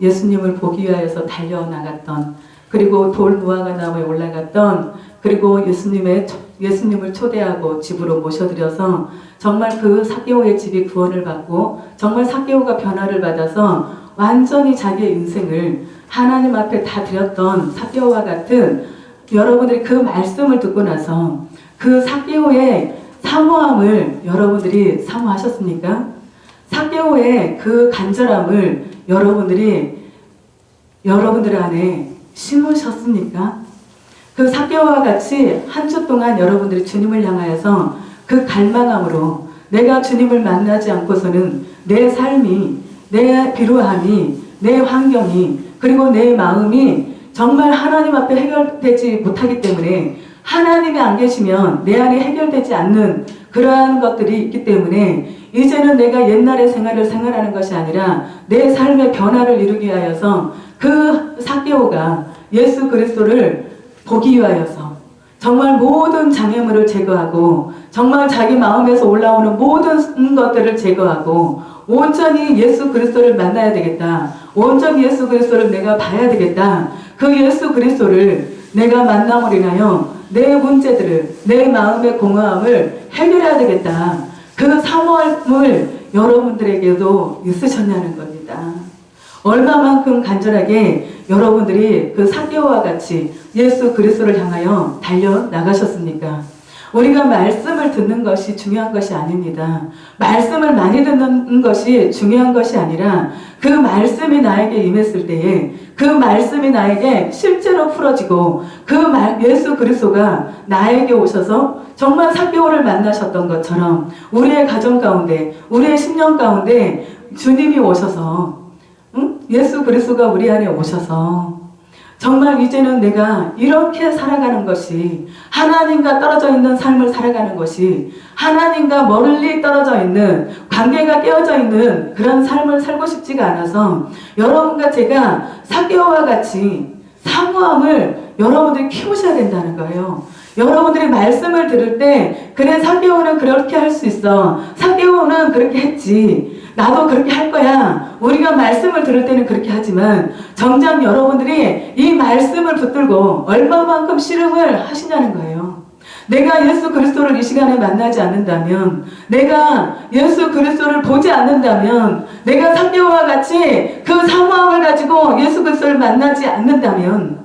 예수님을 보기 위하여서 달려나갔던, 그리고 돌 무화과 나무에 올라갔던, 그리고 예수님을 초대하고 집으로 모셔드려서 정말 그 삭개오의 집이 구원을 받고 정말 삭개오가 변화를 받아서 완전히 자기의 인생을 하나님 앞에 다 드렸던 삭개오와 같은, 여러분들이 그 말씀을 듣고 나서 그 삭개오의 사모함을 여러분들이 사모하셨습니까? 삭개오의 그 간절함을 여러분들 안에 심으셨습니까? 그 삭개오와 같이 한 주 동안 여러분들이 주님을 향하여서 그 갈망함으로, 내가 주님을 만나지 않고서는 내 삶이, 내 비루함이, 내 환경이, 그리고 내 마음이 정말 하나님 앞에 해결되지 못하기 때문에, 하나님이 안 계시면 내 안에 해결되지 않는 그러한 것들이 있기 때문에, 이제는 내가 옛날의 생활을 생활하는 것이 아니라 내 삶의 변화를 이루기 위하여서 그 삭개오가 예수 그리스도를 보기 위하여서 정말 모든 장애물을 제거하고 정말 자기 마음에서 올라오는 모든 것들을 제거하고 온전히 예수 그리스도를 만나야 되겠다. 온전히 예수 그리스도를 내가 봐야 되겠다. 그 예수 그리스도를 내가 만남으로 인하여 내 문제들을, 내 마음의 공허함을 해결해야 되겠다. 그 사모함을 여러분들에게도 있으셨냐는 겁니다. 얼마만큼 간절하게 여러분들이 그 삭개오와 같이 예수 그리스도를 향하여 달려나가셨습니까? 우리가 말씀을 듣는 것이 중요한 것이 아닙니다. 말씀을 많이 듣는 것이 중요한 것이 아니라 그 말씀이 나에게 임했을 때에 그 말씀이 나에게 실제로 풀어지고 예수 그리스도가 나에게 오셔서 정말 삭개오를 만나셨던 것처럼 우리의 가정 가운데, 우리의 심령 가운데 주님이 오셔서, 예수 그리스도가 우리 안에 오셔서 정말 이제는 내가 이렇게 살아가는 것이, 하나님과 떨어져 있는 삶을 살아가는 것이, 하나님과 멀리 떨어져 있는, 관계가 깨어져 있는 그런 삶을 살고 싶지가 않아서 여러분과 제가 삭개오와 같이 사모함을 여러분들이 키우셔야 된다는 거예요. 여러분들이 말씀을 들을 때, 그래 삭개오는 그렇게 할 수 있어, 삭개오는 그렇게 했지, 나도 그렇게 할 거야. 우리가 말씀을 들을 때는 그렇게 하지만 정작 여러분들이 이 말씀을 붙들고 얼마만큼 씨름을 하시냐는 거예요. 내가 예수 그리스도를 이 시간에 만나지 않는다면, 내가 예수 그리스도를 보지 않는다면, 내가 삭개오와 같이 그 사모함을 가지고 예수 그리스도를 만나지 않는다면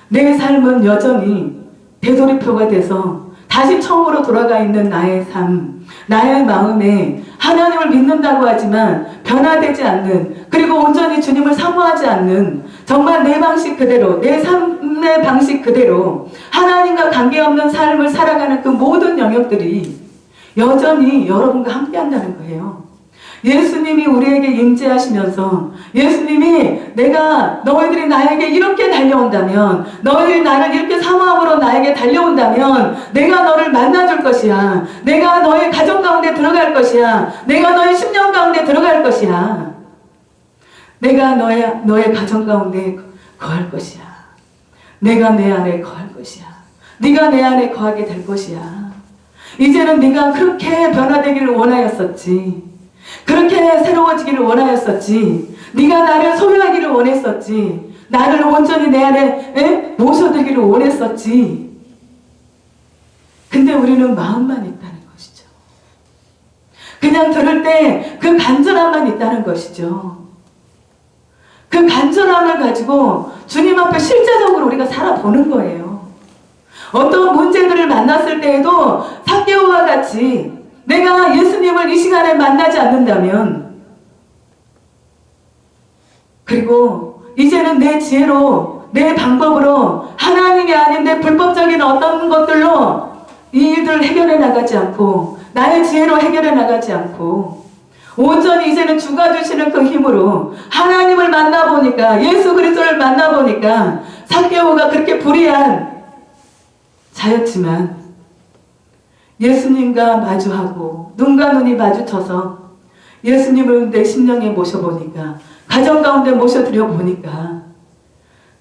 내 삶은 여전히 되돌이표가 돼서 다시 처음으로 돌아가 있는 나의 삶, 나의 마음에 하나님을 믿는다고 하지만 변화되지 않는, 그리고 온전히 주님을 사모하지 않는, 정말 내 방식 그대로, 내 삶의 방식 그대로 하나님과 관계없는 삶을 살아가는 그 모든 영역들이 여전히 여러분과 함께 한다는 거예요. 예수님이 우리에게 임재하시면서, 예수님이 너희들이 나에게 이렇게 달려온다면, 너희들이 나를 이렇게 사모함으로 나에게 달려온다면 내가 너를 만나줄 것이야. 내가 너의 가정 가운데 들어갈 것이야. 내가 너의 심령 가운데 들어갈 것이야. 내가 너의 가정 가운데 거할 것이야. 내가 내 안에 거할 것이야. 네가 내 안에 거하게 될 것이야. 이제는 네가 그렇게 변화되기를 원하였었지. 그렇게 새로워지기를 원하였었지. 네가 나를 소유하기를 원했었지. 나를 온전히 내 안에 모셔들기를 원했었지. 근데 우리는 마음만 있다는 것이죠. 그냥 들을 때 그 간절함만 있다는 것이죠. 그 간절함을 가지고 주님 앞에 실제적으로 우리가 살아보는 거예요. 어떤 문제들을 만났을 때에도 삭개오와 같이 내가 예수님을 이 시간에 만나지 않는다면, 그리고 이제는 내 지혜로, 내 방법으로, 하나님이 아닌 내 불법적인 어떤 것들로 이 일들을 해결해 나가지 않고, 나의 지혜로 해결해 나가지 않고, 온전히 이제는 주가 주시는 그 힘으로 하나님을 만나보니까, 예수 그리스도를 만나보니까 삭개오가 그렇게 불의한 자였지만 예수님과 마주하고 눈과 눈이 마주쳐서 예수님을 내 심령에 모셔보니까, 가정 가운데 모셔드려 보니까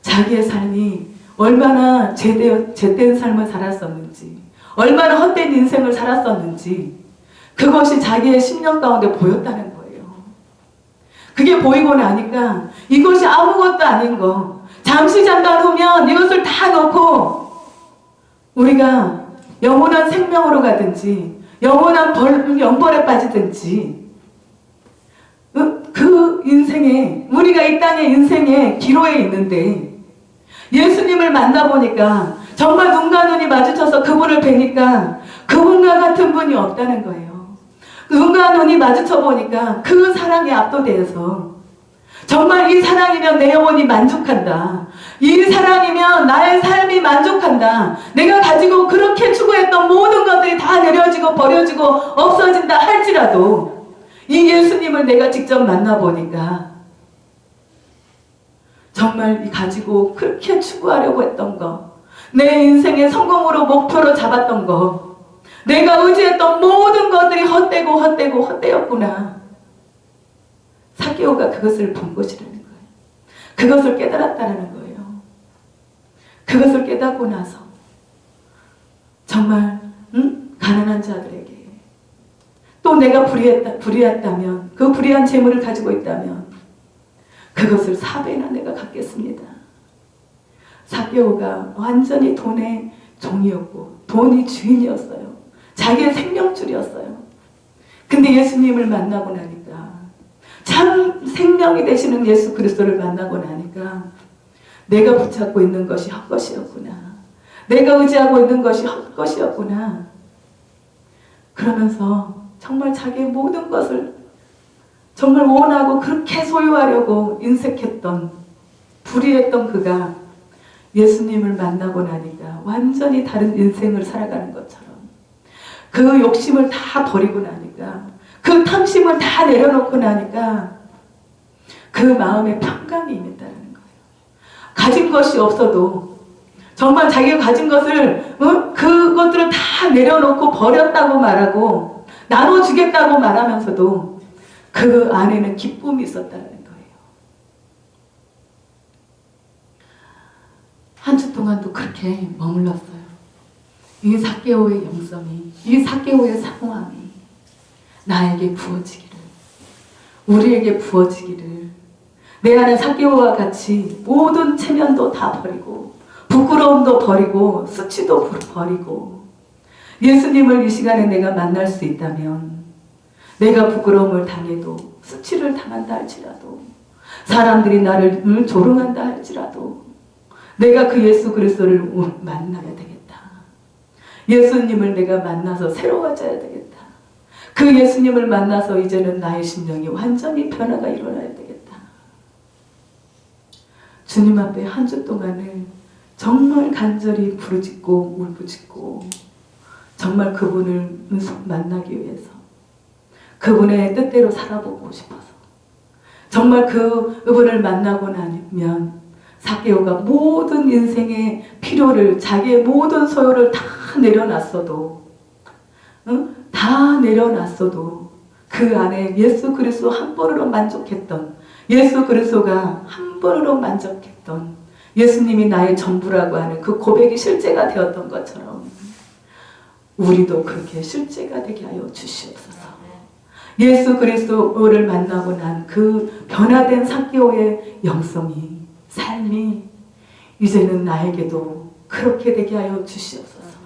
자기의 삶이 얼마나 제대한 삶을 살았었는지, 얼마나 헛된 인생을 살았었는지 그것이 자기의 심령 가운데 보였다는 거예요. 그게 보이고 나니까 이 아닌 거, 잠시 잠깐 후면 이것을 다 놓고 우리가 영원한 생명으로 가든지 영원한 영벌에 빠지든지 그 인생에, 우리가 이 땅의 인생의 기로에 있는데 예수님을 만나보니까 정말 눈과 눈이 마주쳐서 그분을 뵈니까 그분과 같은 분이 없다는 거예요. 눈과 눈이 마주쳐 보니까 그 사랑에 압도되어서 정말 이 사랑이면 내 영혼이 만족한다. 이 사랑이면 나의 삶이 만족한다. 내가 가지고 그렇게 추구했던 모든 것들이 다 내려지고 버려지고 없어진다 할지라도 이 예수님을 내가 직접 만나보니까 정말 가지고 그렇게 추구하려고 했던 거, 내 인생의 성공으로 목표로 잡았던 거, 내가 의지했던 모든 것들이 헛되었구나. 삭개오가 그것을 본 것이라는 거예요. 그것을 깨달았다는 거예요. 그것을 깨닫고 나서 정말 가난한 자들에게 또 내가 불의했다면, 그 불의한 재물을 가지고 있다면 그것을 4배나 내가 갖겠습니다. 삭개오가 완전히 돈의 종이었고 돈이 주인이었어요. 자기의 생명줄이었어요. 근데 예수님을 만나고 나니까, 참 생명이 되시는 예수 그리스도를 만나고 나니까 내가 붙잡고 있는 것이 헛것이었구나. 내가 의지하고 있는 것이 헛것이었구나. 그러면서 정말 자기의 모든 것을 정말 원하고 그렇게 소유하려고 인색했던, 불의했던 그가 예수님을 만나고 나니까 완전히 다른 인생을 살아가는 것처럼 그 욕심을 다 버리고 나니까, 그 탐심을 다 내려놓고 나니까 그 마음에 평강이 임했다는 거예요. 가진 것이 없어도 정말 자기가 가진 것을 그것들을 다 내려놓고 버렸다고 말하고 나눠주겠다고 말하면서도 그 안에는 기쁨이 있었다는 거예요. 한 주 동안도 그렇게 머물렀어요. 이 삭개오의 영성이, 이 삭개오의 상황이 나에게 부어지기를, 우리에게 부어지기를, 내 안에 삭개오와 같이 모든 체면도 다 버리고 부끄러움도 버리고 수치도 버리고 예수님을 이 시간에 내가 만날 수 있다면, 내가 부끄러움을 당해도 수치를 당한다 할지라도 사람들이 나를 조롱한다 할지라도 내가 그 예수 그리스도를 만나야 되겠다. 예수님을 내가 만나서 새로워져야 되겠다. 그 예수님을 만나서 이제는 나의 심령이 완전히 변화가 일어나야 되겠다. 주님 앞에 한 주 동안을 정말 간절히 부르짖고 울부짖고 정말 그분을 만나기 위해서, 그분의 뜻대로 살아보고 싶어서, 정말 그분을 만나고 나면 삭개오가 모든 인생의 필요를, 자기의 모든 소유를 다 내려놨어도, 다 내려놨어도 그 안에 예수 그리스도 한 번으로 만족했던, 예수 그리스도가 한 번으로 만족했던 예수님이 나의 전부라고 하는 그 고백이 실제가 되었던 것처럼 우리도 그렇게 실제가 되게 하여 주시옵소서. 예수 그리스도를 만나고 난 그 변화된 삭개오의 영성이, 삶이 이제는 나에게도 그렇게 되게 하여 주시옵소서.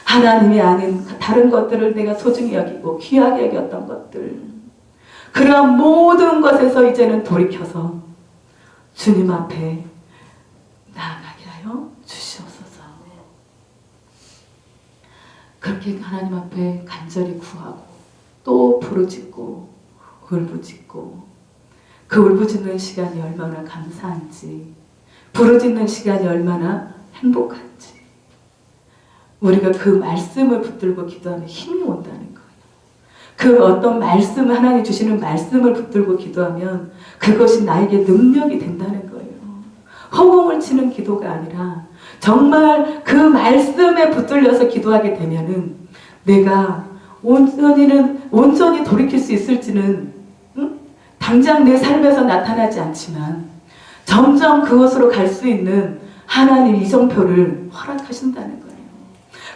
하나님이 아닌 다른 것들을 내가 소중히 여기고 귀하게 여겼던 것들, 그러한 모든 것에서 이제는 돌이켜서 주님 앞에 나아가게 하여 주시옵소서. 그렇게 하나님 앞에 간절히 구하고 또 부르짖고 울부짖고, 그 울부짖는 시간이 얼마나 감사한지, 부르짖는 시간이 얼마나 행복한지, 우리가 그 말씀을 붙들고 기도하면 힘이 온다는 거예요. 그 어떤 말씀, 하나님 주시는 말씀을 붙들고 기도하면 그것이 나에게 능력이 된다는 거예요. 허공을 치는 기도가 아니라 정말 그 말씀에 붙들려서 기도하게 되면은 내가 온전히 돌이킬 수 있을지는 당장 내 삶에서 나타나지 않지만 점점 그것으로 갈 수 있는 하나님 이정표를 허락하신다는 거예요.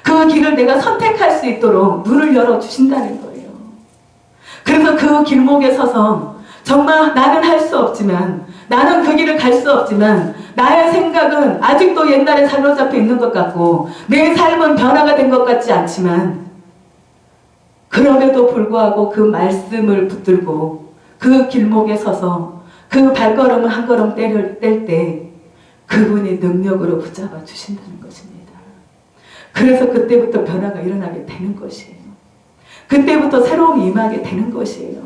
그 길을 내가 선택할 수 있도록 눈을 열어주신다는 거예요. 그래서 그 길목에 서서 정말 나는 할 수 없지만 나는 그 길을 갈 수 없지만 나의 생각은 아직도 옛날에 사로잡혀 있는 것 같고 내 삶은 변화가 된 것 같지 않지만 그럼에도 불구하고 그 말씀을 붙들고 그 길목에 서서 그 발걸음을 한 걸음 뗄 때 그분이 능력으로 붙잡아 주신다는 것입니다. 그래서 그때부터 변화가 일어나게 되는 것이에요. 그때부터 새로움이 임하게 되는 것이에요.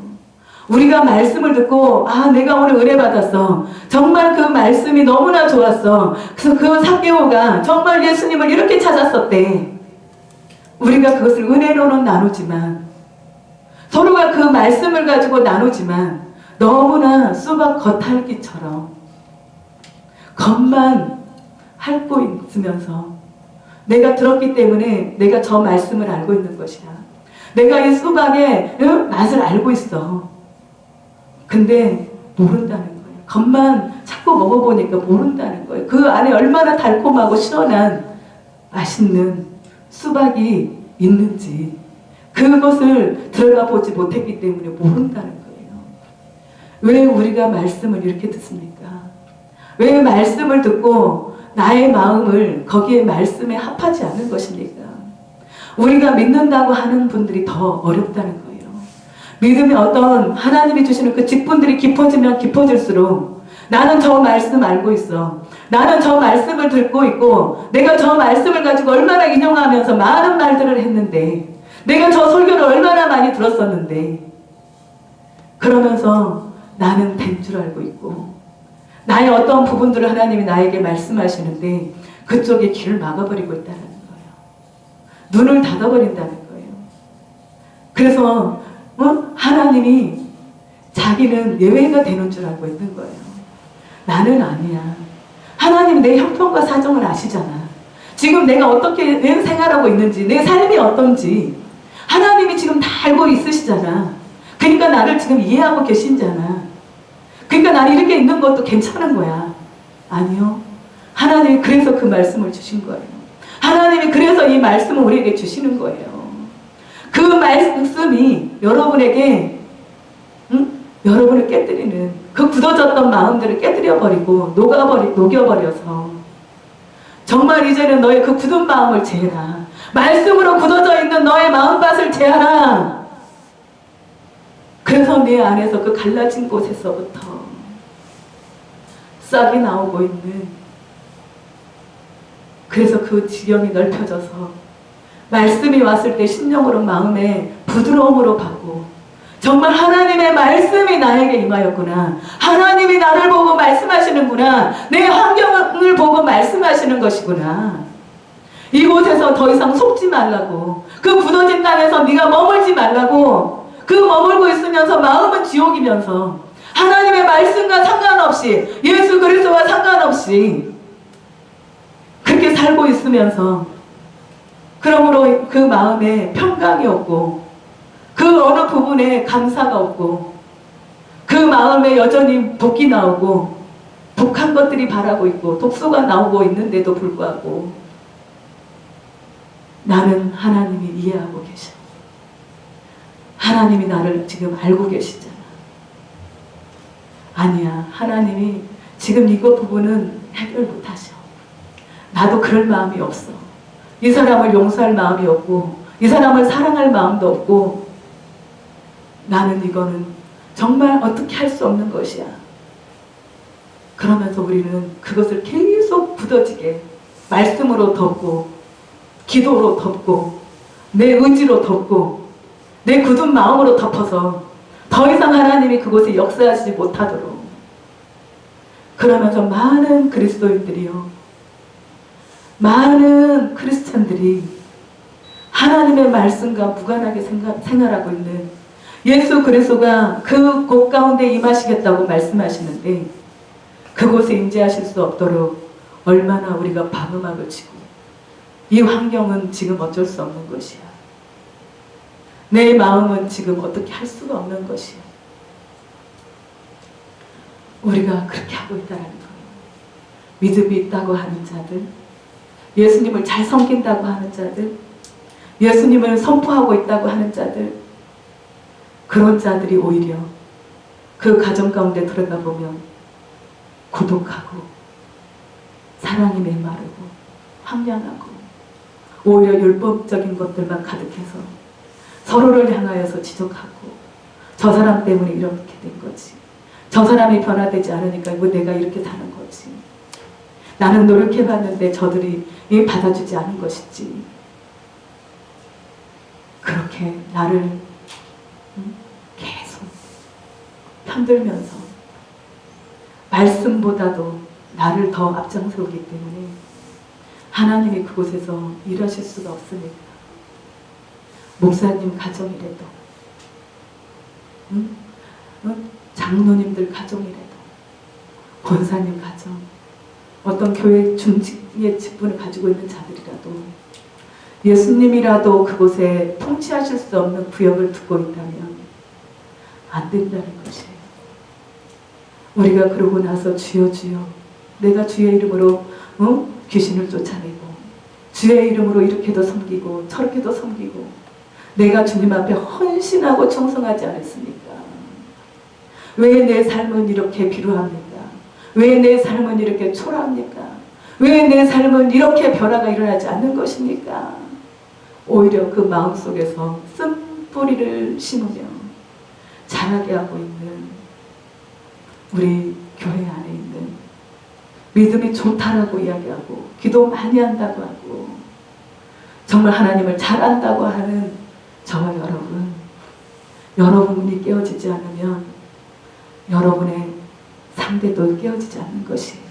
우리가 말씀을 듣고 내가 오늘 은혜 받았어. 정말 그 말씀이 너무나 좋았어. 그래서 그 삭개오가 정말 예수님을 이렇게 찾았었대. 우리가 그것을 은혜로는 나누지만 서로가 그 말씀을 가지고 나누지만 너무나 수박 겉핥기처럼 겉만 핥고 있으면서 내가 들었기 때문에 내가 저 말씀을 알고 있는 것이야. 내가 이 수박의 맛을 알고 있어. 근데 모른다는 거예요. 겉만 자꾸 먹어보니까 모른다는 거예요. 그 안에 얼마나 달콤하고 시원한 맛있는 수박이 있는지 그것을 들어가 보지 못했기 때문에 모른다는 거예요. 왜 우리가 말씀을 이렇게 듣습니까? 왜 말씀을 듣고 나의 마음을 거기에 말씀에 합하지 않는 것입니까? 우리가 믿는다고 하는 분들이 더 어렵다는 거예요. 믿음의 어떤 하나님이 주시는 그 직분들이 깊어지면 깊어질수록 나는 저 말씀 알고 있어. 나는 저 말씀을 듣고 있고 내가 저 말씀을 가지고 얼마나 인용하면서 많은 말들을 했는데 내가 저 설교를 얼마나 많이 들었었는데 그러면서 나는 된 줄 알고 있고 나의 어떤 부분들을 하나님이 나에게 말씀하시는데 그쪽에 길을 막아버리고 있다는 거예요. 눈을 닫아버린다는 거예요. 그래서 하나님이 자기는 예외가 되는 줄 알고 있는 거예요. 나는 아니야. 하나님 내 형편과 사정을 아시잖아. 지금 내가 어떻게 생활하고 있는지 내 삶이 어떤지 하나님이 지금 다 알고 있으시잖아. 그러니까 나를 지금 이해하고 계신잖아. 그러니까 나는 이렇게 있는 것도 괜찮은 거야. 아니요. 하나님이 그래서 그 말씀을 주신 거예요. 하나님이 그래서 이 말씀을 우리에게 주시는 거예요. 그 말씀이 여러분에게 여러분을 깨뜨리는 그 굳어졌던 마음들을 깨뜨려버리고 녹여버려서 정말 이제는 너의 그 굳은 마음을 재라. 말씀으로 굳어져 있는 너의 마음밭을 재하라. 그래서 내 안에서 그 갈라진 곳에서부터 싹이 나오고 있는 그래서 그 지경이 넓혀져서 말씀이 왔을 때 심령으로 마음에 부드러움으로 받고 정말 하나님의 말씀이 나에게 임하였구나. 하나님이 나를 보고 말씀하시는구나. 내 환경을 보고 말씀하시는 것이구나. 이곳에서 더 이상 속지 말라고. 그 굳어진 땅에서 네가 머물지 말라고. 그 머물고 있으면서 마음은 지옥이면서 하나님의 말씀과 상관없이 예수 그리스도와 상관없이 그렇게 살고 있으면서 그러므로 그 마음에 평강이 없고 그 어느 부분에 감사가 없고 그 마음에 여전히 독이 나오고 독한 것들이 바라고 있고 독소가 나오고 있는데도 불구하고 나는 하나님이 이해하고 계셔. 하나님이 나를 지금 알고 계시잖아. 아니야. 하나님이 지금 이것 부분은 해결 못하셔. 나도 그럴 마음이 없어. 이 사람을 용서할 마음이 없고 이 사람을 사랑할 마음도 없고 나는 이거는 정말 어떻게 할 수 없는 것이야. 그러면서 우리는 그것을 계속 부서지게 말씀으로 덮고 기도로 덮고 내 의지로 덮고 내 굳은 마음으로 덮어서 더 이상 하나님이 그곳에 역사하시지 못하도록 그러면서 많은 그리스도인들이요 많은 크리스찬들이 하나님의 말씀과 무관하게 생활하고 있는 예수 그리스도가 그 곳 가운데 임하시겠다고 말씀하시는데 그곳에 임재하실 수 없도록 얼마나 우리가 방음막을 치고 이 환경은 지금 어쩔 수 없는 것이야. 내 마음은 지금 어떻게 할 수가 없는 것이야. 우리가 그렇게 하고 있다는 거예요. 믿음이 있다고 하는 자들, 예수님을 잘 섬긴다고 하는 자들, 예수님을 선포하고 있다고 하는 자들, 그런 자들이 오히려 그 가정 가운데 들어가 보면 고독하고 사랑이 메마르고 황량하고 오히려 율법적인 것들만 가득해서 서로를 향하여서 지적하고 저 사람 때문에 이렇게 된 거지. 저 사람이 변화되지 않으니까 왜 내가 이렇게 사는 거지. 나는 노력해봤는데 저들이 받아주지 않은 것이지. 그렇게 나를 계속 편들면서 말씀보다도 나를 더 앞장서기 때문에 하나님이 그곳에서 일하실 수가 없으니까 목사님 가정이라도 장로님들 가정이라도 권사님 가정 어떤 교회 중직의 직분을 가지고 있는 자들이라도 예수님이라도 그곳에 통치하실 수 없는 구역을 두고 있다면 안 된다는 것이에요. 우리가 그러고 나서 주여 주여 내가 주의 이름으로 귀신을 쫓아내고 주의 이름으로 이렇게도 섬기고 저렇게도 섬기고 내가 주님 앞에 헌신하고 충성하지 않았습니까? 왜 내 삶은 이렇게 비루합니까? 왜 내 삶은 이렇게 초라합니까? 왜 내 삶은 이렇게 변화가 일어나지 않는 것입니까? 오히려 그 마음속에서 쓴뿌리를 심으며 자라게 하고 있는 우리 교회 안에 있는 믿음이 좋다라고 이야기하고 기도 많이 한다고 하고 정말 하나님을 잘 안다고 하는 저와 여러분이 깨어지지 않으면 여러분의 상대도 깨어지지 않는 것이에요.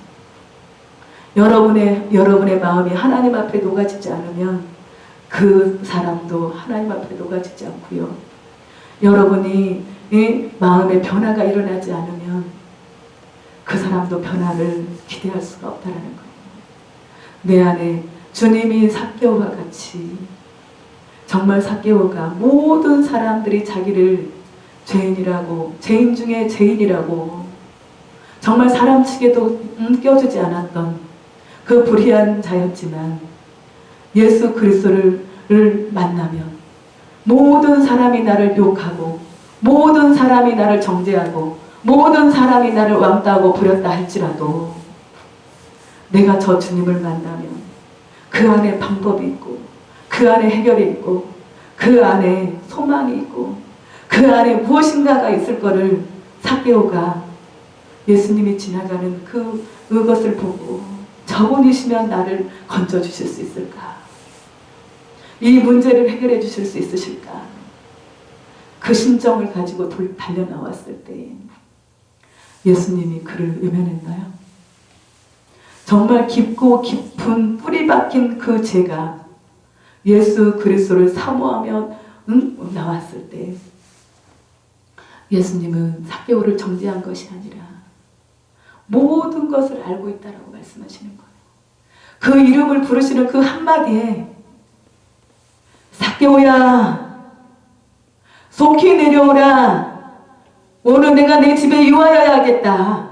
여러분의 마음이 하나님 앞에 녹아지지 않으면 그 사람도 하나님 앞에 녹아지지 않고요. 여러분이 이 마음의 변화가 일어나지 않으면 그 사람도 변화를 기대할 수가 없다는 거예요. 내 안에 주님이 삭개오와 같이 정말 삭개오가 모든 사람들이 자기를 죄인이라고 죄인 중에 죄인이라고 정말 사람 측에도 껴주지 않았던 그 불의한 자였지만 예수 그리스도를 만나면 모든 사람이 나를 욕하고 모든 사람이 나를 정죄하고 모든 사람이 나를 왕따하고 부렸다 할지라도 내가 저 주님을 만나면 그 안에 방법이 있고 그 안에 해결이 있고 그 안에 소망이 있고 그 안에 무엇인가가 있을 거를 삭개오가 예수님이 지나가는 그것을 보고 저분이시면 나를 건져주실 수 있을까? 이 문제를 해결해 주실 수 있으실까? 그 심정을 가지고 달려나왔을 때 예수님이 그를 외면했나요? 정말 깊고 깊은 뿌리 박힌 그 죄가 예수 그리스도를 사모하며 나왔을 때 예수님은 삭개오를 정죄한 것이 아니라 모든 것을 알고 있다라고 말씀하시는 거예요. 그 이름을 부르시는 그 한마디에 삭개오야 속히 내려오라. 오늘 내가 내 집에 유하여야겠다.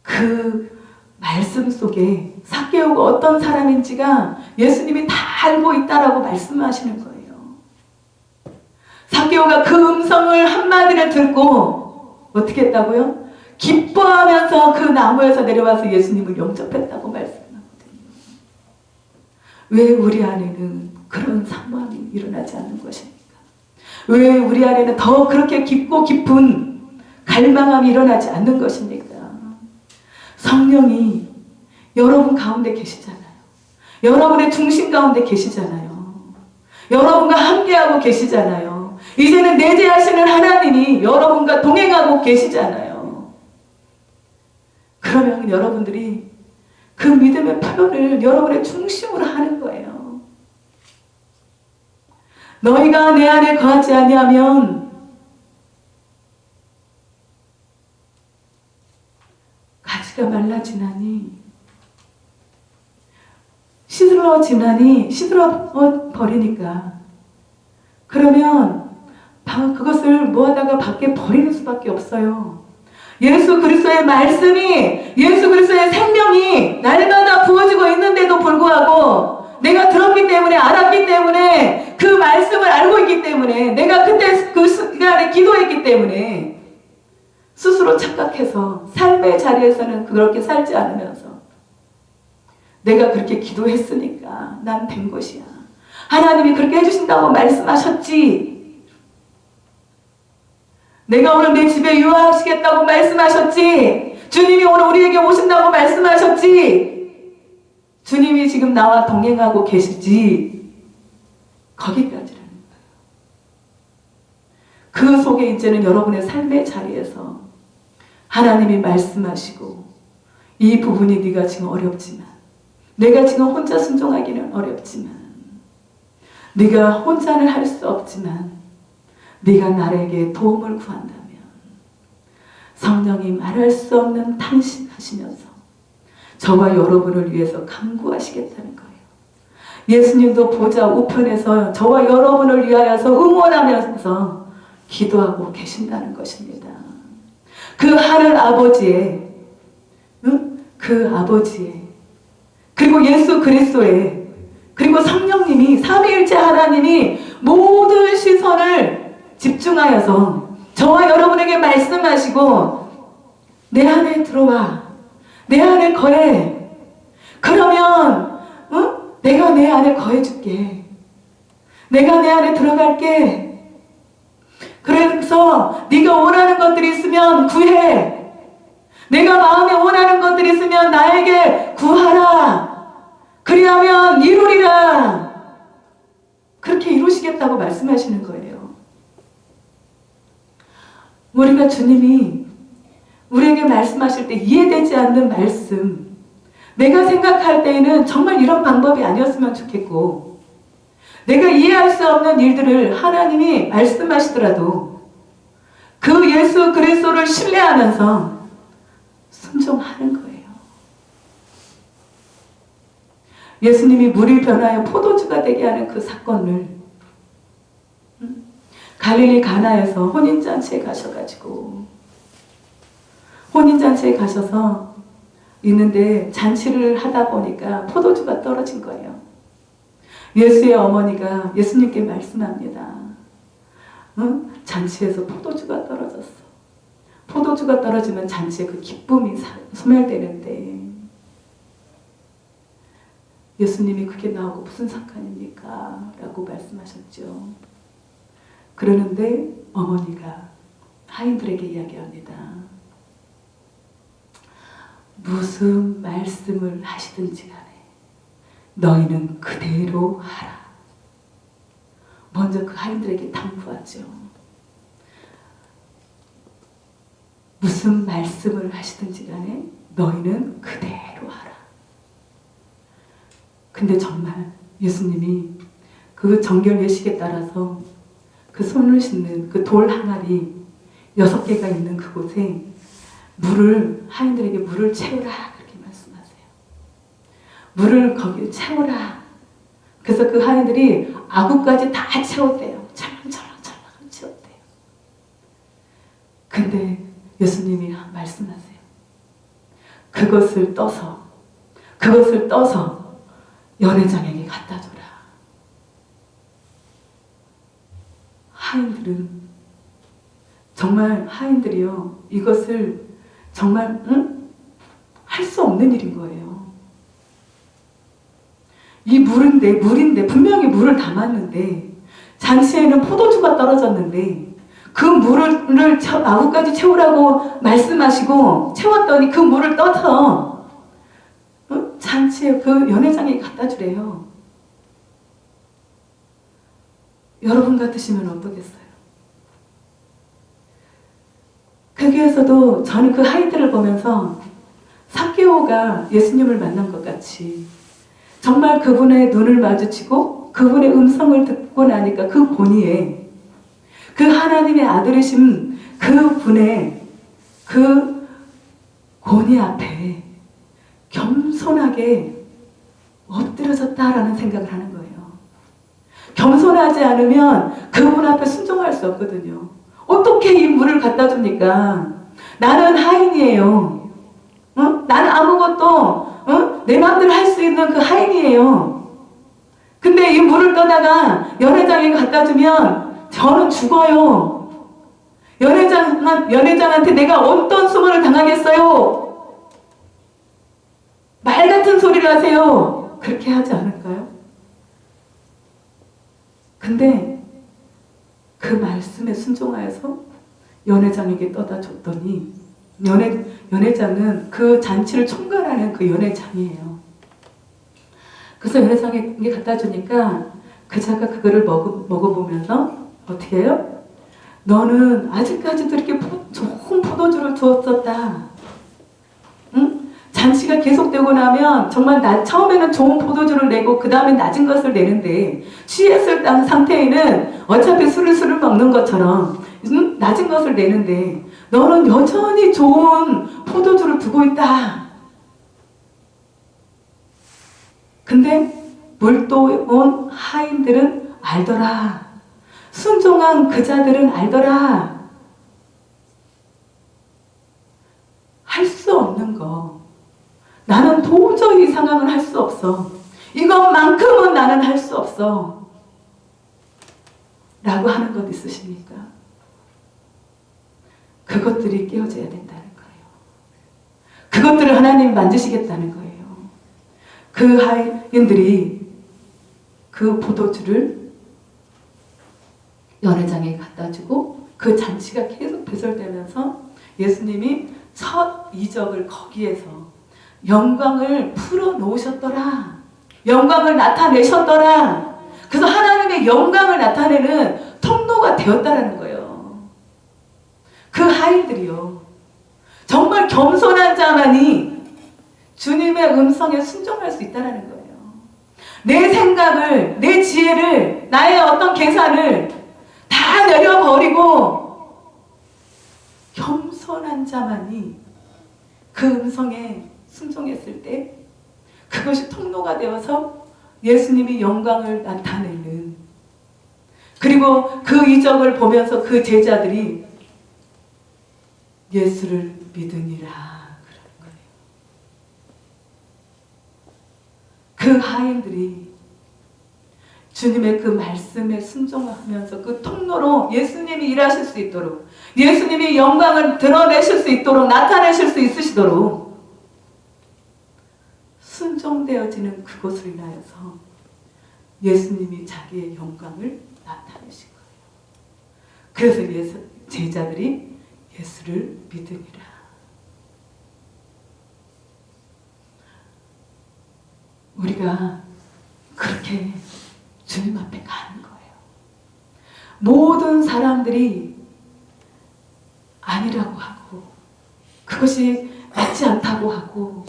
그 말씀 속에 삭개오가 어떤 사람인지가 예수님이 다 알고 있다라고 말씀하시는 거예요. 삭개오가 그 음성을 한마디를 듣고 어떻게 했다고요? 기뻐하면서 그 나무에서 내려와서 예수님을 영접했다고 말씀하거든요. 왜 우리 안에는 그런 사모함이 일어나지 않는 것입니까? 왜 우리 안에는 더 그렇게 깊고 깊은 갈망함이 일어나지 않는 것입니까? 성령이 여러분 가운데 계시잖아요. 여러분의 중심 가운데 계시잖아요. 여러분과 함께하고 계시잖아요. 이제는 내재하시는 하나님이 여러분과 동행하고 계시잖아요. 그러면 여러분들이 그 믿음의 표현을 여러분의 중심으로 하는 거예요. 너희가 내 안에 거하지 아니하면 가지가 말라지나니 시들어 버리니까 그러면 그것을 뭐하다가 밖에 버리는 수밖에 없어요. 예수 그리스도의 말씀이 예수 그리스도의 생명이 날마다 부어지고 있는데도 불구하고 내가 들었기 때문에 알았기 때문에 그 말씀을 알고 있기 때문에 내가 그때 그 시간에 기도했기 때문에 스스로 착각해서 삶의 자리에서는 그렇게 살지 않으면서 내가 그렇게 기도했으니까 난 된 것이야. 하나님이 그렇게 해주신다고 말씀하셨지. 내가 오늘 내 집에 유화하시겠다고 말씀하셨지. 주님이 오늘 우리에게 오신다고 말씀하셨지. 주님이 지금 나와 동행하고 계시지. 거기까지라는 거예요. 그 속에 이제는 여러분의 삶의 자리에서 하나님이 말씀하시고 이 부분이 네가 지금 어렵지만, 내가 지금 혼자 순종하기는 어렵지만, 네가 혼자는 할 수 없지만 네가 나에게 도움을 구한다면 성령이 말할 수 없는 탄식하시면서 저와 여러분을 위해서 간구하시겠다는 거예요. 예수님도 보좌 우편에서 저와 여러분을 위하여서 응원하면서 기도하고 계신다는 것입니다. 그 하늘 아버지의, 그 아버지의, 그리고 예수 그리스도의, 그리고 성령님이, 삼위일체 하나님이 모든 시선을 집중하여서 저와 여러분에게 말씀하시고 내 안에 들어와, 내 안에 거해. 그러면 내가 내 안에 거해줄게. 내가 내 안에 들어갈게. 그래서 네가 원하는 것들이 있으면 구해. 내가 마음에 원하는 것들이 있으면 나에게 구하라. 그리하면 이루리라. 그렇게 이루시겠다고 말씀하시는 거예요. 우리가 주님이 우리에게 말씀하실 때 이해되지 않는 말씀, 내가 생각할 때에는 정말 이런 방법이 아니었으면 좋겠고, 내가 이해할 수 없는 일들을 하나님이 말씀하시더라도 그 예수 그리스도를 신뢰하면서 순종하는 거예요. 예수님이 물이 변하여 포도주가 되게 하는 그 사건을 갈릴리 가나에서 혼인잔치에 가셔가지고, 혼인잔치에 가셔서 있는데 잔치를 하다 보니까 포도주가 떨어진 거예요. 예수의 어머니가 예수님께 말씀합니다. 잔치에서 포도주가 떨어졌어. 포도주가 떨어지면 잔치에 그 기쁨이 소멸되는데 예수님이 그게 나하고 무슨 상관입니까? 라고 말씀하셨죠. 그러는데 어머니가 하인들에게 이야기합니다. 무슨 말씀을 하시든지 간에 너희는 그대로 하라. 먼저 그 하인들에게 당부하죠. 무슨 말씀을 하시든지 간에 너희는 그대로 하라. 근데 정말 예수님이 그 정결 예식에 따라서 그 손을 씻는 그 돌 항아리 6개가 있는 그곳에 물을, 하인들에게 물을 채우라 그렇게 말씀하세요. 물을 거기에 채우라. 그래서 그 하인들이 아구까지 다 채웠대요. 철렁철렁 채웠대요. 근데 예수님이 말씀하세요. 그것을 떠서 연회장에게 갖다 줘라. 하인들은 정말 하인들이요, 이것을 정말 할 수 없는 일인 거예요. 이 물인데 분명히 물을 담았는데 잔치에는 포도주가 떨어졌는데 그 물을 아구까지 채우라고 말씀하시고 채웠더니 그 물을 떠서 잔치에 그 연회장에 갖다 주래요. 여러분 같으시면 어떠겠어요? 거기에서도 저는 그 하인들을 보면서 삭개오가 예수님을 만난 것 같이 정말 그분의 눈을 마주치고 그분의 음성을 듣고 나니까 그 본의에 그 하나님의 아들이신 그분의 그 권위 앞에 겸손하게 엎드려졌다라는 생각을 하는 거예요. 겸손하지 않으면 그분 앞에 순종할 수 없거든요. 어떻게 이 물을 갖다 줍니까? 나는 하인이에요. 나는 아무것도 내 마음대로 할 수 있는 그 하인이에요. 근데 이 물을 떠다가 연회장에 갖다 주면 저는 죽어요. 연회장한테 내가 어떤 수모를 당하겠어요? 말 같은 소리를 하세요. 그렇게 하지 않을까요? 근데 그 말씀에 순종하여서 연회장에게 떠다 줬더니 연회장은 그 잔치를 총괄하는 그 연회장이에요. 그래서 연회장에 갖다 주니까 그자가 그거를 먹어보면서 어떻게 해요? 너는 아직까지도 이렇게 좋은 포도주를 주었었다. 응? 잔치가 계속되고 나면 정말 처음에는 좋은 포도주를 내고 그 다음에 낮은 것을 내는데 취했을 상태에는 어차피 술을 먹는 것처럼 낮은 것을 내는데 너는 여전히 좋은 포도주를 두고 있다. 근데 물도온 하인들은 알더라. 순종한 그자들은 알더라. 할 수 없는 거. 나는 도저히 이 상황을 할 수 없어. 이것만큼은 나는 할 수 없어. 라고 하는 것 있으십니까? 그것들이 깨어져야 된다는 거예요. 그것들을 하나님 만지시겠다는 거예요. 그 하인들이 그 포도주를 연회장에 갖다 주고 그 잔치가 계속 배설되면서 예수님이 첫 이적을 거기에서 영광을 풀어놓으셨더라. 영광을 나타내셨더라. 그래서 하나님의 영광을 나타내는 통로가 되었다라는 거예요. 그 하인들이요. 정말 겸손한 자만이 주님의 음성에 순종할 수 있다는 거예요. 내 생각을, 내 지혜를, 나의 어떤 계산을 다 내려버리고 겸손한 자만이 그 음성에 순종했을 때 그것이 통로가 되어서 예수님이 영광을 나타내는, 그리고 그 이적을 보면서 그 제자들이 예수를 믿으니라 그러는 거예요. 그 하인들이 주님의 그 말씀에 순종하면서 그 통로로 예수님이 일하실 수 있도록, 예수님이 영광을 드러내실 수 있도록, 나타내실 수 있으시도록 순종되어지는 그곳을 인하여서 예수님이 자기의 영광을 나타내신 거예요. 그래서 제자들이 예수를 믿으니라. 우리가 그렇게 주님 앞에 가는 거예요. 모든 사람들이 아니라고 하고 그것이 맞지 않다고 하고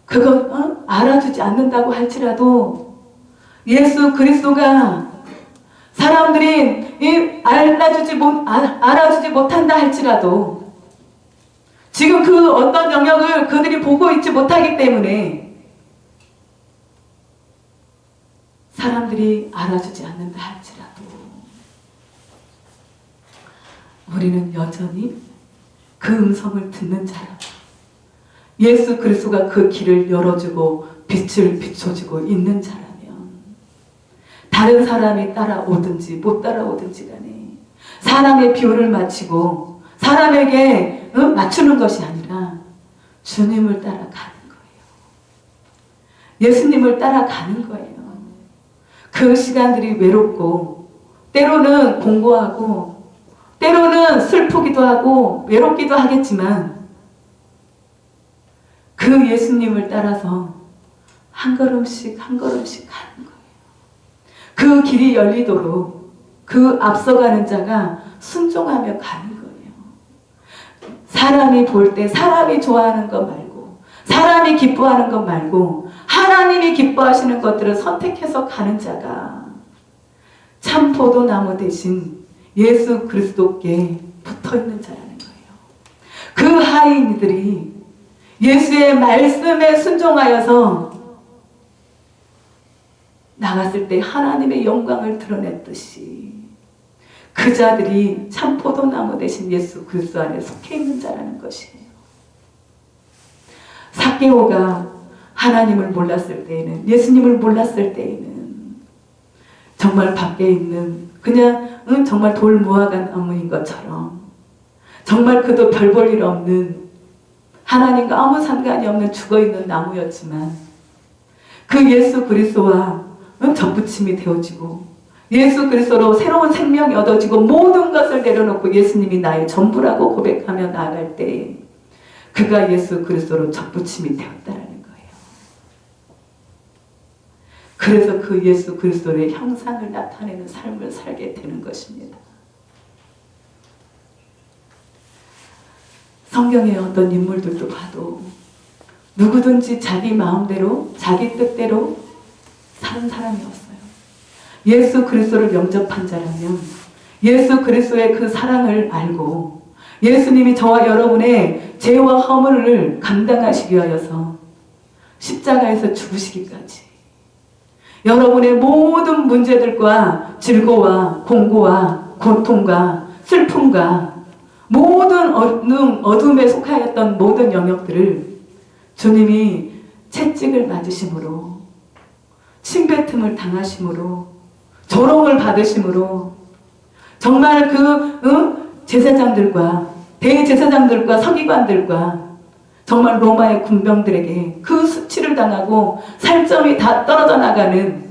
그거 알아주지 않는다고 할지라도 예수 그리스도가 사람들이 알아주지 못한다 할지라도 지금 그 어떤 영역을 그들이 보고 있지 못하기 때문에 사람들이 알아주지 않는다 할지라도 우리는 여전히 그 음성을 듣는 자라. 예수 그리스도가 그 길을 열어주고 빛을 비춰주고 있는 자라면 다른 사람이 따라오든지 못 따라오든지 간에 사람의 비율을 맞추고 사람에게 맞추는 것이 아니라 주님을 따라가는 거예요. 예수님을 따라가는 거예요. 그 시간들이 외롭고 때로는 공고하고 때로는 슬프기도 하고 외롭기도 하겠지만 그 예수님을 따라서 한 걸음씩 한 걸음씩 가는 거예요. 그 길이 열리도록 그 앞서가는 자가 순종하며 가는 거예요. 사람이 볼 때 사람이 좋아하는 것 말고 사람이 기뻐하는 것 말고 하나님이 기뻐하시는 것들을 선택해서 가는 자가 참 포도나무 대신 예수 그리스도께 붙어있는 자라는 거예요. 그 하인들이 예수의 말씀에 순종하여서 나갔을 때 하나님의 영광을 드러냈듯이 그 자들이 참 포도나무 대신 예수 그리스도 안에 속해 있는 자라는 것이에요. 삭개오가 하나님을 몰랐을 때에는, 예수님을 몰랐을 때에는 정말 밖에 있는 그냥 정말 돌 모아간 나무인 것처럼 정말 그도 별 볼 일 없는, 하나님과 아무 상관이 없는 죽어있는 나무였지만 그 예수 그리스도와 접붙임이 되어지고 예수 그리스도로 새로운 생명이 얻어지고 모든 것을 내려놓고 예수님이 나의 전부라고 고백하며 나아갈 때에 그가 예수 그리스도로 접붙임이 되었다라는 거예요. 그래서 그 예수 그리스도의 형상을 나타내는 삶을 살게 되는 것입니다. 성경의 어떤 인물들도 봐도 누구든지 자기 마음대로 자기 뜻대로 사는 사람이었어요. 예수 그리스도를 영접한 자라면 예수 그리스도의 그 사랑을 알고 예수님이 저와 여러분의 죄와 허물을 감당하시기 위하여서 십자가에서 죽으시기까지 여러분의 모든 문제들과 질고와 공고와 고통과 슬픔과 모든 어둠에 속하였던 모든 영역들을 주님이 채찍을 맞으심으로 침뱉음을 당하심으로 조롱을 받으심으로 정말 제사장들과 대제사장들과 서기관들과 정말 로마의 군병들에게 그 수치를 당하고 살점이 다 떨어져 나가는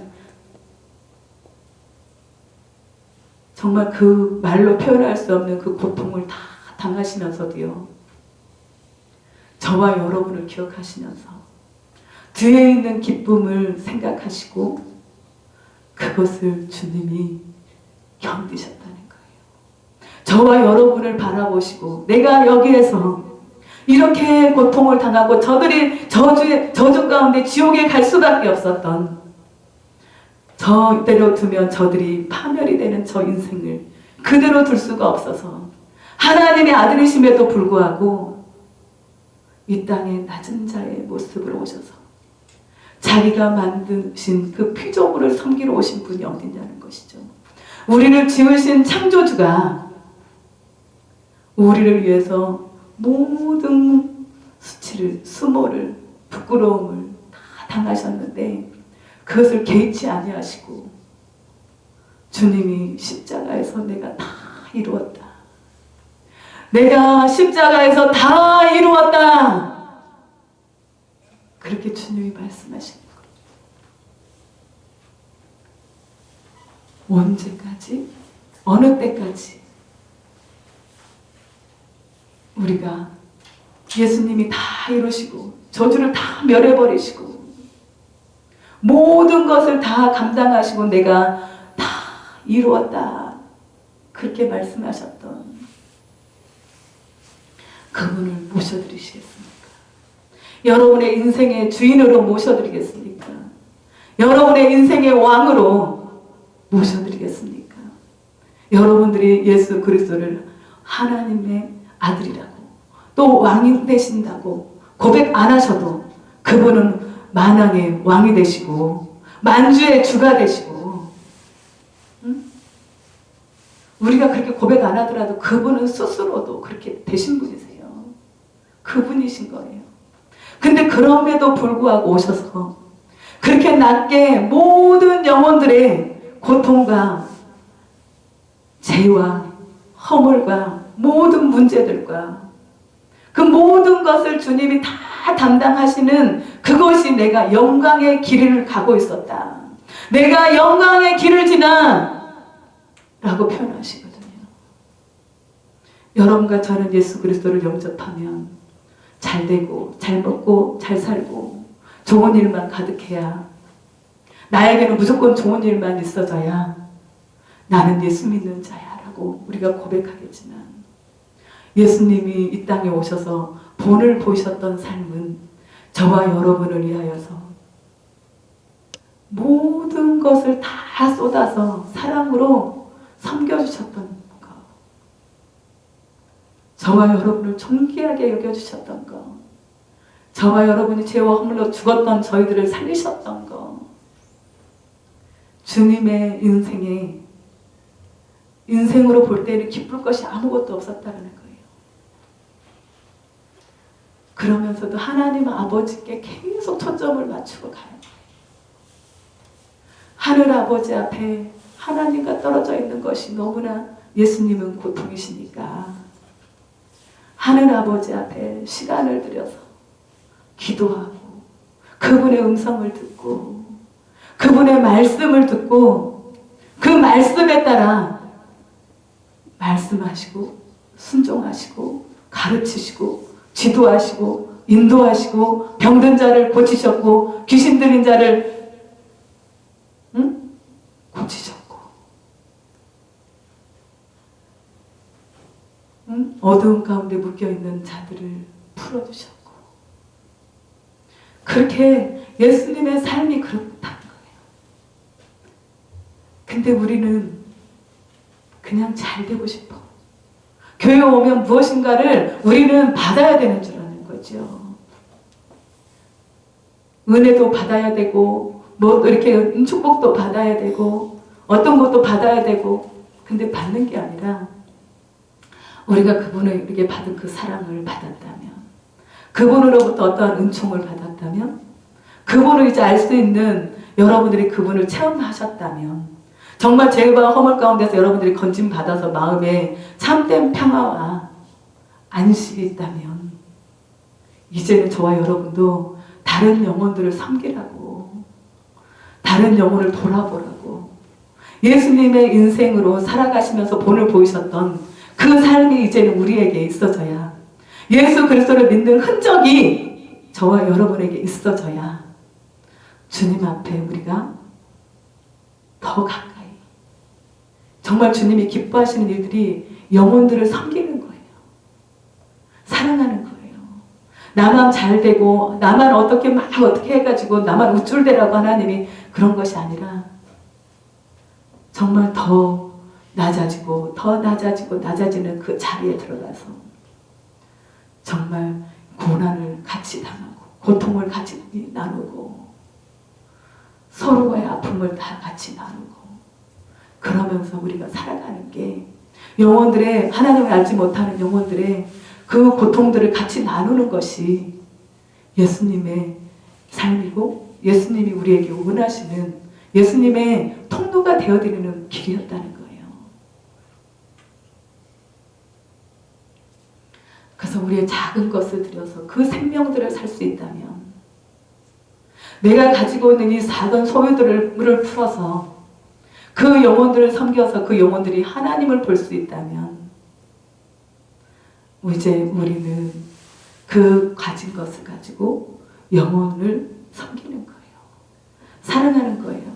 정말 그 말로 표현할 수 없는 그 고통을 다 당하시면서도요. 저와 여러분을 기억하시면서 뒤에 있는 기쁨을 생각하시고 그것을 주님이 견디셨다는 거예요. 저와 여러분을 바라보시고 내가 여기에서 이렇게 고통을 당하고 저들이 저주 가운데 지옥에 갈 수밖에 없었던 저대로 두면 저들이 파멸이 되는 저 인생을 그대로 둘 수가 없어서 하나님의 아들이심에도 불구하고 이 땅에 낮은 자의 모습으로 오셔서 자기가 만드신 그 피조물을 섬기러 오신 분이 어디냐는 것이죠. 우리를 지으신 창조주가 우리를 위해서 모든 수치를, 수모를, 부끄러움을 다 당하셨는데 그것을 개의치 아니하시고 주님이 십자가에서 내가 다 이루었다. 내가 십자가에서 다 이루었다. 그렇게 주님이 말씀하시는 거예요. 언제까지? 어느 때까지? 우리가 예수님이 다 이루시고 저주를 다 멸해버리시고 모든 것을 다 감당하시고 내가 다 이루었다. 그렇게 말씀하셨던 그분을 모셔드리시겠습니까? 여러분의 인생의 주인으로 모셔드리겠습니까? 여러분의 인생의 왕으로 모셔드리겠습니까? 여러분들이 예수 그리스도를 하나님의 아들이라고 또 왕이 되신다고 고백 안 하셔도 그분은 만왕의 왕이 되시고 만주의 주가 되시고 우리가 그렇게 고백 안 하더라도 그분은 스스로도 그렇게 되신 분이세요. 그분이신 거예요. 근데 그럼에도 불구하고 오셔서 그렇게 낮게 모든 영혼들의 고통과 죄와 허물과 모든 문제들과 그 모든 것을 주님이 다 담당하시는 그것이 내가 영광의 길을 가고 있었다. 내가 영광의 길을 지나 라고 표현하시거든요. 여러분과 저는 예수 그리스도를 영접하면 잘 되고 잘 먹고 잘 살고 좋은 일만 가득해야 나에게는 무조건 좋은 일만 있어져야 나는 예수 믿는 자야 라고 우리가 고백하겠지만 예수님이 이 땅에 오셔서 본을 보이셨던 삶은 저와 여러분을 위하여서 모든 것을 다 쏟아서 사랑으로 섬겨주셨던 것, 저와 여러분을 존귀하게 여겨주셨던 것, 저와 여러분이 죄와 허물로 죽었던 저희들을 살리셨던 것, 주님의 인생으로 볼 때는 기쁠 것이 아무것도 없었다는 거예요. 그러면서도 하나님 아버지께 계속 초점을 맞추고 가요. 하늘 아버지 앞에 하나님과 떨어져 있는 것이 너무나 예수님은 고통이시니까 하늘 아버지 앞에 시간을 들여서 기도하고 그분의 음성을 듣고 그분의 말씀을 듣고 그 말씀에 따라 말씀하시고 순종하시고 가르치시고 지도하시고 인도하시고 병든 자를 고치셨고 귀신 들린 자를 고치셨고 어두운 가운데 묶여있는 자들을 풀어주셨고 그렇게 예수님의 삶이 그렇다는 거예요. 근데 우리는 그냥 잘 되고 싶어. 교회 오면 무엇인가를 우리는 받아야 되는 줄 아는 거죠. 은혜도 받아야 되고 뭐 이렇게 축복도 받아야 되고 어떤 것도 받아야 되고 근데 받는 게 아니라 우리가 그분을 이렇게 받은 그 사랑을 받았다면 그분으로부터 어떠한 은총을 받았다면 그분을 이제 알 수 있는 여러분들이 그분을 체험하셨다면 정말 죄와 허물 가운데서 여러분들이 건짐받아서 마음에 참된 평화와 안식이 있다면 이제는 저와 여러분도 다른 영혼들을 섬기라고 다른 영혼을 돌아보라고 예수님의 인생으로 살아가시면서 본을 보이셨던 그 삶이 이제는 우리에게 있어져야 예수 그리스도를 믿는 흔적이 저와 여러분에게 있어져야 주님 앞에 우리가 더 가까이 정말 주님이 기뻐하시는 일들이 영혼들을 섬기는 거예요. 사랑하는 거예요. 나만 잘 되고 나만 어떻게 해가지고 나만 우쭐대라고 하나님이 그런 것이 아니라 정말 더 낮아지고 낮아지는 그 자리에 들어가서 정말 고난을 같이 당하고 고통을 같이 나누고 서로의 아픔을 다 같이 나누고 그러면서 우리가 살아가는 게 영혼들의 하나님을 알지 못하는 영혼들의 그 고통들을 같이 나누는 것이 예수님의 삶이고 예수님이 우리에게 원하시는 예수님의 통로가 되어드리는 길이었다는 거예요. 그래서 우리의 작은 것을 들여서 그 생명들을 살 수 있다면 내가 가지고 있는 이 작은 소유들을 풀어서 그 영혼들을 섬겨서 그 영혼들이 하나님을 볼 수 있다면 이제 우리는 그 가진 것을 가지고 영혼을 섬기는 거예요. 사랑하는 거예요.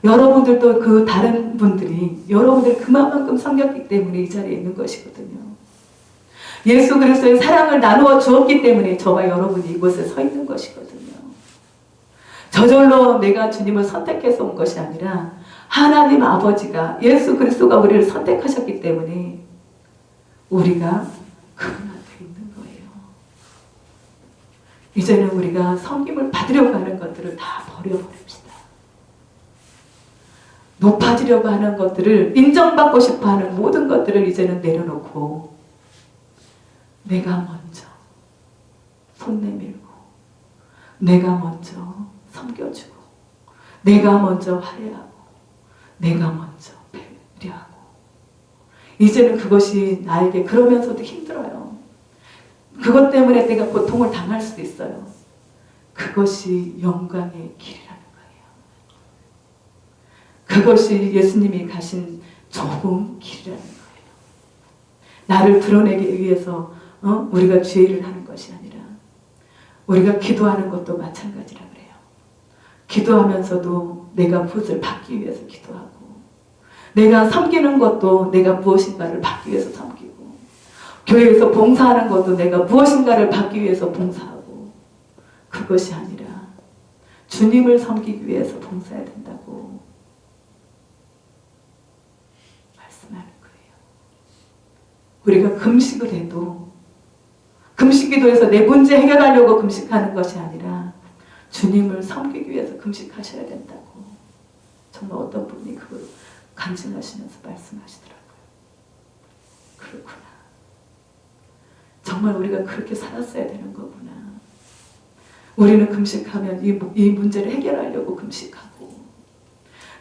여러분들도 그 다른 분들이 여러분들 그만큼 섬겼기 때문에 이 자리에 있는 것이거든요. 예수 그리스도의 사랑을 나누어 주었기 때문에 저와 여러분이 이곳에 서 있는 것이거든요. 저절로 내가 주님을 선택해서 온 것이 아니라 하나님 아버지가 예수 그리스도가 우리를 선택하셨기 때문에 우리가 그분 앞에 있는 거예요. 이제는 우리가 섬김을 받으려고 하는 것들을 다 버려버립시다. 높아지려고 하는 것들을 인정받고 싶어하는 모든 것들을 이제는 내려놓고 내가 먼저 손 내밀고 내가 먼저 섬겨주고 내가 먼저 화해하고 내가 먼저 배려하고 이제는 그것이 나에게 그러면서도 힘들어요. 그것 때문에 내가 고통을 당할 수도 있어요. 그것이 영광의 길이라는 거예요. 그것이 예수님이 가신 좁은 길이라는 거예요. 나를 드러내기 위해서 우리가 죄를 하는 것이 아니라 우리가 기도하는 것도 마찬가지라 그래요. 기도하면서도 내가 무엇을 받기 위해서 기도하고 내가 섬기는 것도 내가 무엇인가를 받기 위해서 섬기고 교회에서 봉사하는 것도 내가 무엇인가를 받기 위해서 봉사하고 그것이 아니라 주님을 섬기기 위해서 봉사해야 된다고 말씀하는 거예요. 우리가 금식을 해도 금식 기도에서 내 문제 해결하려고 금식하는 것이 아니라 주님을 섬기기 위해서 금식하셔야 된다고 정말 어떤 분이 그걸 간증하시면서 말씀하시더라고요. 그렇구나. 정말 우리가 그렇게 살았어야 되는 거구나. 우리는 금식하면 이 문제를 해결하려고 금식하고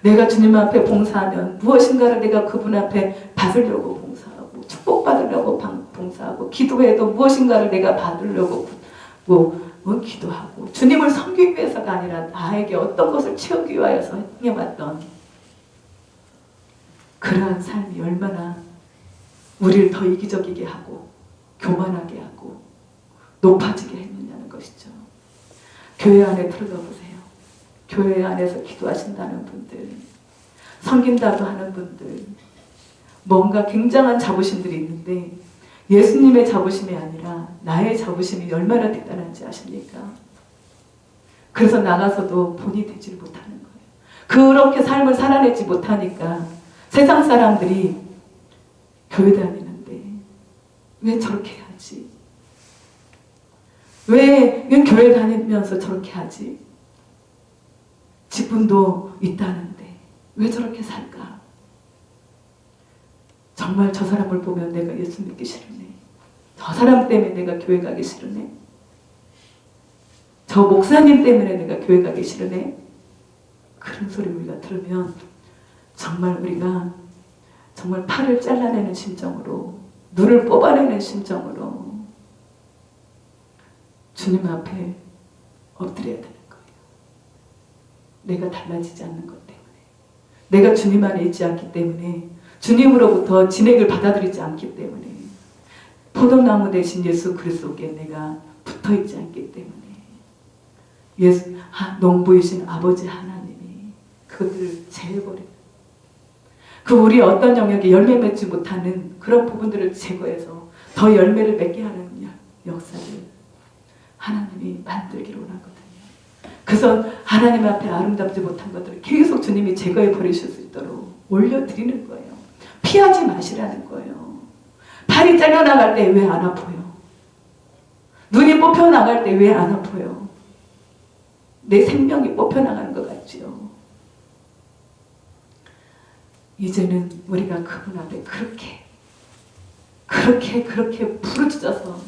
내가 주님 앞에 봉사하면 무엇인가를 내가 그분 앞에 받으려고 봉사하고 축복받으려고 봉사하고 감사하고 기도해도 무엇인가를 내가 받으려고 기도하고 주님을 섬기기 위해서가 아니라 나에게 어떤 것을 채우기 위하여서 행해왔던 그러한 삶이 얼마나 우리를 더 이기적이게 하고 교만하게 하고 높아지게 했느냐는 것이죠. 교회 안에 들어가 보세요. 교회 안에서 기도하신다는 분들, 섬긴다고 하는 분들, 뭔가 굉장한 자부심들이 있는데 예수님의 자부심이 아니라 나의 자부심이 얼마나 대단한지 아십니까? 그래서 나가서도 본이 되지 못하는 거예요. 그렇게 삶을 살아내지 못하니까 세상 사람들이 교회 다니는데 왜 저렇게 하지? 왜 교회 다니면서 저렇게 하지? 직분도 있다는데 왜 저렇게 살까? 정말 저 사람을 보면 내가 예수 믿기 싫으네. 저 사람 때문에 내가 교회 가기 싫으네. 저 목사님 때문에 내가 교회 가기 싫으네. 그런 소리 우리가 들으면 정말 우리가 정말 팔을 잘라내는 심정으로, 눈을 뽑아내는 심정으로 주님 앞에 엎드려야 되는 거예요. 내가 달라지지 않는 것 때문에, 내가 주님 안에 있지 않기 때문에, 주님으로부터 진액을 받아들이지 않기 때문에, 포도나무 대신 예수 그리스도께 내가 붙어있지 않기 때문에 농부이신 아버지 하나님이 그것들을 제해버리는, 그 우리 어떤 영역에 열매 맺지 못하는 그런 부분들을 제거해서 더 열매를 맺게 하는 역사를 하나님이 만들기를 원하거든요. 그래서 하나님 앞에 아름답지 못한 것들을 계속 주님이 제거해 버리실 수 있도록 올려드리는 거예요. 피하지 마시라는 거예요. 팔이 잘려나갈 때 왜 안 아파요? 눈이 뽑혀나갈 때 왜 안 아파요? 내 생명이 뽑혀나가는 것 같지요. 이제는 우리가 그분 앞에 그렇게 부르짖어서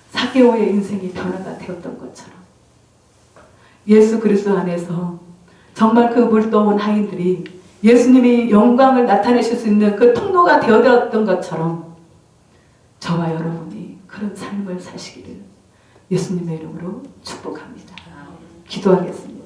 사개오의 인생이 변화가 되었던 것처럼 예수 그리스도 안에서 정말 그 물떠온 하인들이 예수님이 영광을 나타내실 수 있는 그 통로가 되어졌던 것처럼 저와 여러분이 그런 삶을 사시기를 예수님의 이름으로 축복합니다. 기도하겠습니다.